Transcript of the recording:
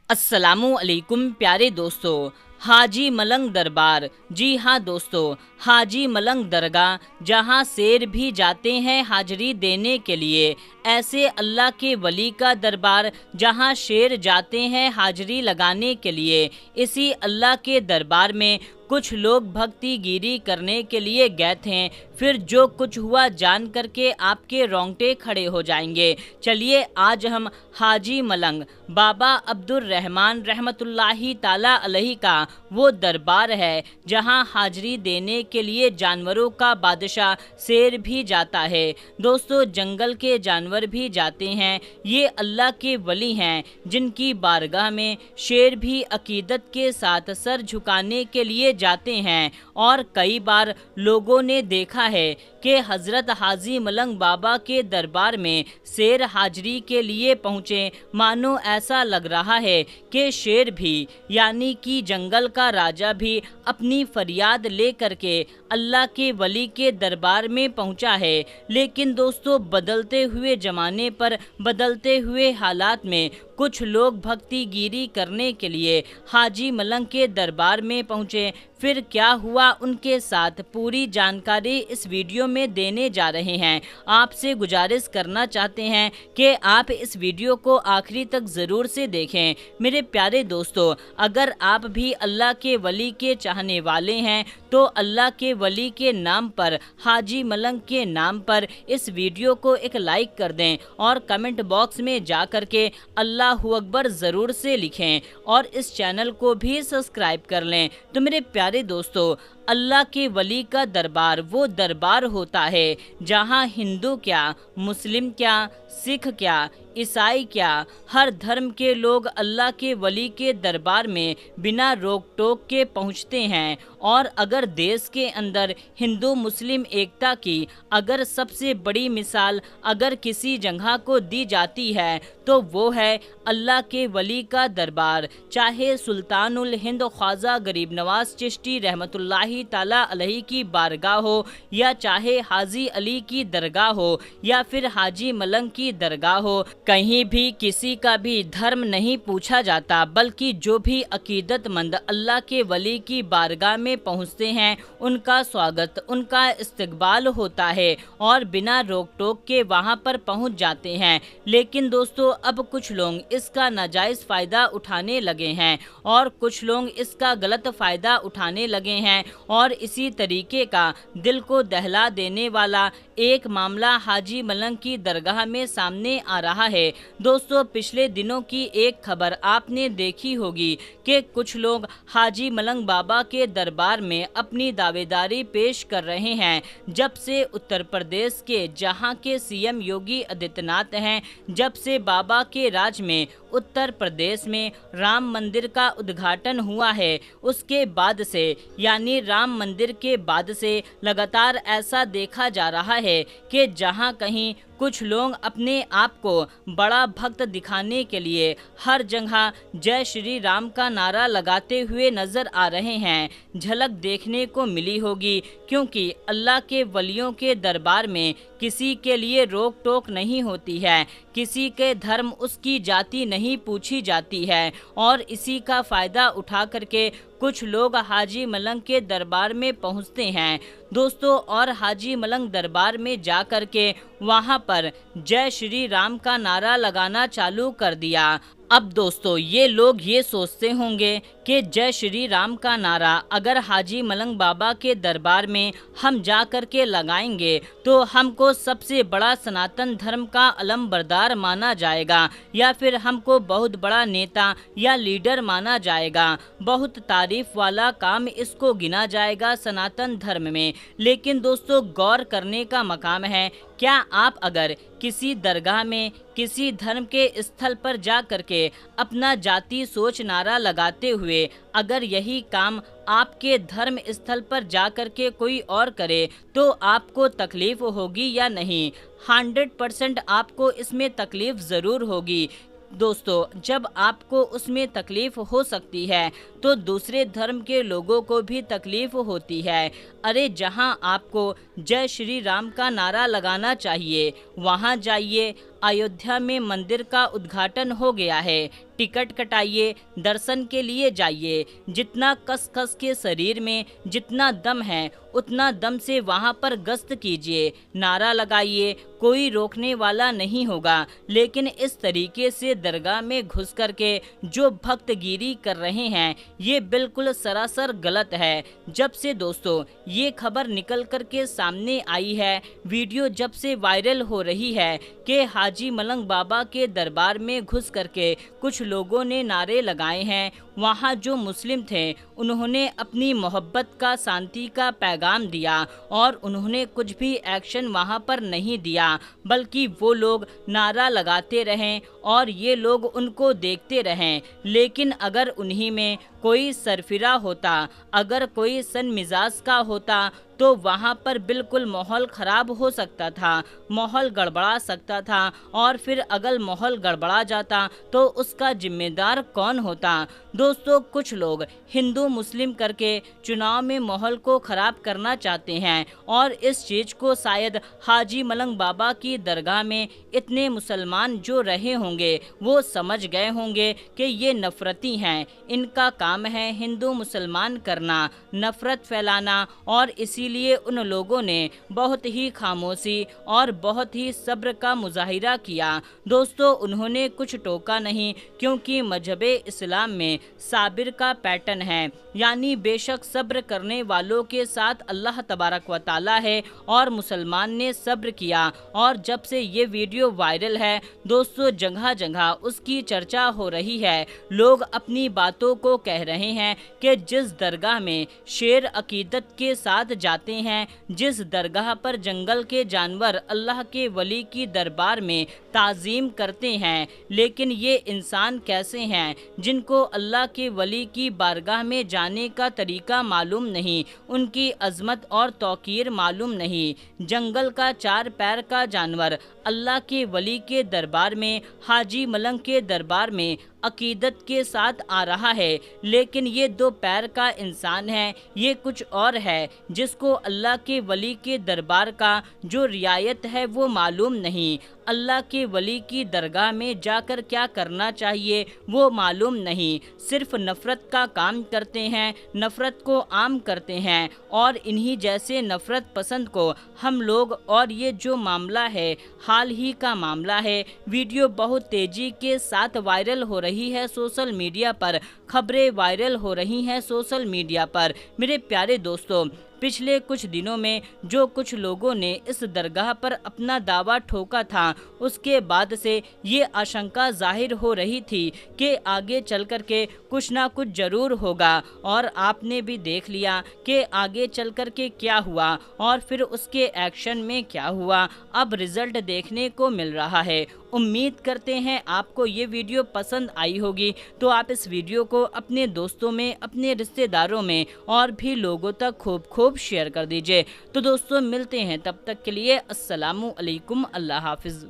अस्सलामु अलैकुम प्यारे दोस्तों। हाजी मलंग दरबार, जी हाँ दोस्तों, हाजी मलंग दरगाह जहाँ शेर भी जाते हैं हाजिरी देने के लिए, ऐसे अल्लाह के वली का दरबार जहाँ शेर जाते हैं हाजिरी लगाने के लिए। इसी अल्लाह के दरबार में कुछ लोग भक्ति गिरी करने के लिए गए थे। फिर जो कुछ हुआ जान करके आपके रोंगटे खड़े हो जाएंगे। चलिए आज हम हाजी मलंग बाबा अब्दुर रहमान रहमतुल्लाही ताला अलैहि का वो दरबार है जहां हाजिरी देने के लिए जानवरों का बादशाह शेर भी जाता है। दोस्तों, जंगल के जानवर भी जाते हैं। ये अल्लाह के वली हैं जिनकी बारगाह में शेर भी अकीदत के साथ सर झुकाने के लिए जाते हैं। और कई बार लोगों ने देखा है कि हज़रत हाजी मलंग बाबा के दरबार में शेर हाजिरी के लिए पहुँचे। मानो ऐसा लग रहा है कि शेर भी यानी कि जंगल का राजा भी अपनी फरियाद लेकर के अल्लाह के वली के दरबार में पहुंचा है। लेकिन दोस्तों, बदलते हुए ज़माने पर बदलते हुए हालात में कुछ लोग भक्ति गिरी करने के लिए हाजी मलंग के दरबार में पहुंचे। फिर क्या हुआ उनके साथ पूरी जानकारी इस वीडियो में देने जा रहे हैं। आपसे गुजारिश करना चाहते हैं कि आप इस वीडियो को आखिरी तक ज़रूर से देखें। मेरे प्यारे दोस्तों, अगर आप भी अल्लाह के वली के चाहने वाले हैं तो अल्लाह के वली के नाम पर, हाजी मलंग के नाम पर इस वीडियो को एक लाइक कर दें और कमेंट बॉक्स में जा कर के अल्लाहू अकबर ज़रूर से लिखें और इस चैनल को भी सब्सक्राइब कर लें। तो मेरे प्यारे दोस्तों, अल्लाह के वली का दरबार वो दरबार होता है जहाँ हिंदू क्या, मुस्लिम क्या, सिख क्या, ईसाई क्या, हर धर्म के लोग अल्लाह के वली के दरबार में बिना रोक टोक के पहुँचते हैं। और अगर देश के अंदर हिंदू मुस्लिम एकता की अगर सबसे बड़ी मिसाल अगर किसी जगह को दी जाती है तो वो है अल्लाह के वली का दरबार। चाहे सुल्तानुल हिंद ख्वाजा गरीब नवाज चिश्ती रहमतुल्लाही ताला अलैहि की बारगाह हो, या चाहे हाजी अली की दरगाह हो, या फिर हाजी मलंग की दरगाह हो, कहीं भी किसी का भी धर्म नहीं पूछा जाता, बल्कि जो भी अकीदतमंद अल्लाह के वली की बारगाह में पहुंचते हैं उनका स्वागत, उनका इस्तकबाल होता है और बिना रोक टोक के वहां पर पहुंच जाते हैं। लेकिन दोस्तों, अब कुछ लोग इसका नाजायज़ फ़ायदा उठाने लगे हैं और कुछ लोग इसका गलत फ़ायदा उठाने लगे हैं। और इसी तरीके का दिल को दहला देने वाला एक मामला हाजी मलंग की दरगाह में सामने आ रहा है। दोस्तों, पिछले दिनों की एक खबर आपने देखी होगी कि कुछ लोग हाजी मलंग बाबा के दरबार में अपनी दावेदारी पेश कर रहे हैं। जब से उत्तर प्रदेश के जहां के सीएम योगी आदित्यनाथ हैं, जब से बाबा के राज में उत्तर प्रदेश में राम मंदिर का उद्घाटन हुआ है, उसके बाद से यानी राम मंदिर के बाद से लगातार ऐसा देखा जा रहा है कि जहां कहीं कुछ लोग अपने आप को बड़ा भक्त दिखाने के लिए हर जगह जय श्री राम का नारा लगाते हुए नज़र आ रहे हैं। झलक देखने को मिली होगी, क्योंकि अल्लाह के वलियों के दरबार में किसी के लिए रोक टोक नहीं होती है, किसी के धर्म उसकी जाति नहीं पूछी जाती है। और इसी का फ़ायदा उठा करके कुछ लोग हाजी मलंग के दरबार में पहुंचते हैं दोस्तों, और हाजी मलंग दरबार में जा कर के वहां पर जय श्री राम का नारा लगाना चालू कर दिया। अब दोस्तों, ये लोग ये सोचते होंगे कि जय श्री राम का नारा अगर हाजी मलंग बाबा के दरबार में हम जा कर के लगाएंगे तो हमको सबसे बड़ा सनातन धर्म का अलम बरदार माना जाएगा, या फिर हमको बहुत बड़ा नेता या लीडर माना जाएगा, बहुत तारीफ वाला काम इसको गिना जाएगा सनातन धर्म में। लेकिन दोस्तों, गौर करने का मकाम है, क्या आप अगर किसी दरगाह में किसी धर्म के स्थल पर जा करके अपना जाति सोच नारा लगाते हुए अगर यही काम आपके धर्म स्थल पर जा करके कोई और करे तो आपको तकलीफ होगी या नहीं? 100% आपको इसमें तकलीफ ज़रूर होगी। दोस्तों, जब आपको उसमें तकलीफ हो सकती है तो दूसरे धर्म के लोगों को भी तकलीफ होती है। अरे, जहां आपको जय श्री राम का नारा लगाना चाहिए वहां जाइए, अयोध्या में मंदिर का उद्घाटन हो गया है, टिकट कटाइए, दर्शन के लिए जाइए। जितना कस कस के शरीर में जितना दम है उतना दम से वहां पर गश्त कीजिए, नारा लगाइए, कोई रोकने वाला नहीं होगा। लेकिन इस तरीके से दरगाह में घुस करके जो भक्तगिरी कर रहे हैं ये बिल्कुल सरासर गलत है। जब से दोस्तों ये खबर निकल करके सामने आई है, वीडियो जब से वायरल हो रही है कि हाजी मलंग बाबा के दरबार में घुस करके कुछ लोगों ने नारे लगाए हैं, वहाँ जो मुस्लिम थे उन्होंने अपनी मोहब्बत का, शांति का पैगाम दिया और उन्होंने कुछ भी एक्शन वहाँ पर नहीं दिया, बल्कि वो लोग नारा लगाते रहें और ये लोग उनको देखते रहें। लेकिन अगर उन्हीं में कोई सरफिरा होता, अगर कोई सन मिजाज का होता तो वहाँ पर बिल्कुल माहौल ख़राब हो सकता था, माहौल गड़बड़ा सकता था। और फिर अगर माहौल गड़बड़ा जाता तो उसका जिम्मेदार कौन होता? दोस्तों कुछ लोग हिंदू मुस्लिम करके चुनाव में माहौल को ख़राब करना चाहते हैं और इस चीज़ को शायद हाजी मलंग बाबा की दरगाह में इतने मुसलमान जो रहे होंगे वो समझ गए होंगे कि ये नफ़रती हैं, इनका काम है हिंदू मुसलमान करना, नफ़रत फैलाना। और इसीलिए उन लोगों ने बहुत ही खामोशी और बहुत ही सब्र का मुजाहिरा किया। दोस्तों उन्होंने कुछ टोका नहीं, क्योंकि मजहब इस्लाम में साबिर का पैटर्न है, यानी बेशक सब्र करने वालों के साथ अल्लाह तबारक व तआला है। और मुसलमान ने सब्र किया और जब से ये वीडियो वायरल है दोस्तों जगह जगह उसकी चर्चा हो रही है। लोग अपनी बातों को कह रहे हैं कि जिस दरगाह में शेर अकीदत के साथ जाते हैं, जिस दरगाह पर जंगल के जानवर अल्लाह के वली की दरबार में ताज़ीम करते हैं, लेकिन ये इंसान कैसे हैं जिनको अल्लाह के वली की बारगाह में जाने का तरीका मालूम नहीं, उनकी अजमत और तौकीर मालूम नहीं। जंगल का 4 पैर का जानवर अल्लाह के वली के दरबार में, हाजी मलंग के दरबार में अकीदत के साथ आ रहा है, लेकिन ये 2 पैर का इंसान है, ये कुछ और है जिसको अल्लाह के वली के दरबार का जो रियायत है वो मालूम नहीं। अल्लाह के वली की दरगाह में जाकर क्या करना चाहिए वो मालूम नहीं, सिर्फ नफ़रत का काम करते हैं, नफ़रत को आम करते हैं। और इन्हीं जैसे नफ़रत पसंद को हम लोग, और ये जो मामला है हाल ही का मामला है, वीडियो बहुत तेज़ी के साथ वायरल हो रही है सोशल मीडिया पर, खबरें वायरल हो रही हैं सोशल मीडिया पर। मेरे प्यारे दोस्तों पिछले कुछ दिनों में जो कुछ लोगों ने इस दरगाह पर अपना दावा ठोका था, उसके बाद से ये आशंका जाहिर हो रही थी कि आगे चल कर के कुछ ना कुछ ज़रूर होगा। और आपने भी देख लिया कि आगे चल कर के क्या हुआ और फिर उसके एक्शन में क्या हुआ, अब रिज़ल्ट देखने को मिल रहा है। उम्मीद करते हैं आपको ये वीडियो पसंद आई होगी, तो आप इस वीडियो को अपने दोस्तों में, अपने रिश्तेदारों में और भी लोगों तक खूब शेयर कर दीजिए। तो दोस्तों मिलते हैं, तब तक के लिए अस्सलामु अलैकुम, अल्लाह हाफिज़।